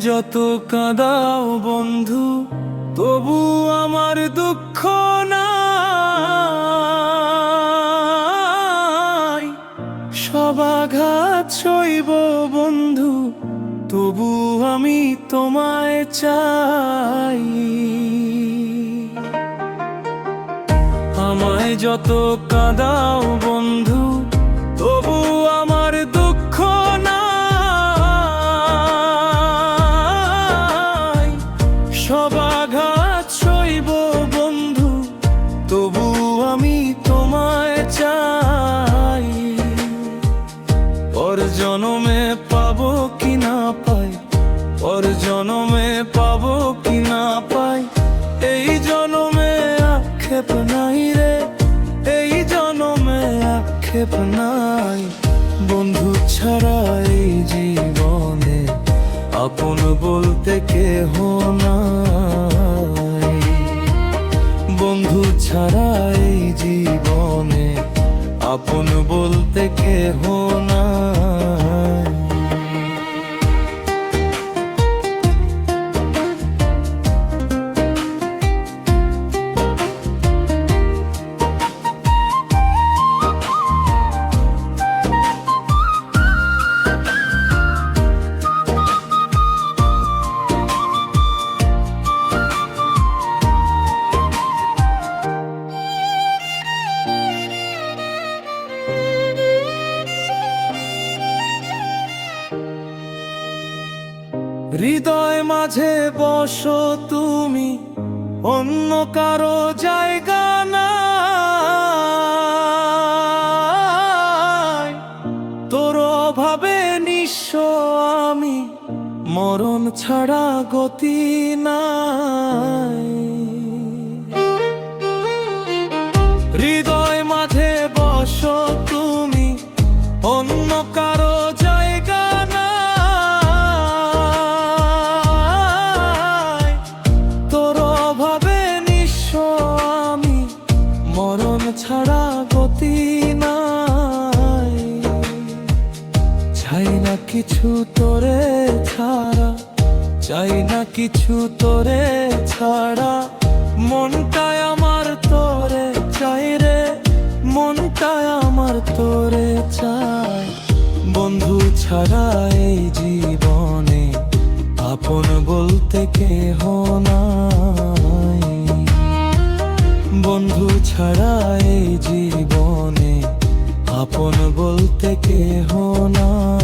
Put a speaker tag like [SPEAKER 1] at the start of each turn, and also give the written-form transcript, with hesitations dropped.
[SPEAKER 1] যত কাঁদাও বন্ধু, তবু আমার দুঃখ নাই। সব আঘাত সইব বন্ধু, তবু আমি তোমায় চাই। আমায় যত কাঁদাও বন্ধু, তবু আমার দুঃখ নাই। সব আঘাত সইব বন্ধু, তবু আমি তোমায় চাই। পর জনমে পাবো কি না পাই, পর জনমে পাবো কি না পাই, এই জনমে আক্ষেপ নাই রে, এই জনমে আক্ষেপ নাই। বন্ধু ছাড়া এই জীবনে আপন বলতে কেহ নাই। বন্ধু ছাড়া এই জীবনে আপন বলতে কেহ নাই। হৃদয় মাঝে বসো তুমি, অন্য কারো জায়গা নাই। তোর অভাবে নিঃস্ব আমি, মরণ ছাড়া গতি নাই। হৃদয় মাঝে বসো তুমি, অন্য কারো জায়গা নাই। তোর অভাবে নিঃস্ব আমি, মরণ ছাড়া গতি নাই। চাই না কিছু তোরে ছাড়া, চাই না কিছু তোরে ছাড়া, মনটায় আমার তোরে চাই রে, মনটায় আমার তোরে চাই। বন্ধু ছাড়া এই জীবনে আপন বলতে কেহ নাই। বন্ধু ছাড়া এই জীবনে আপন বলতে কেহ নাই।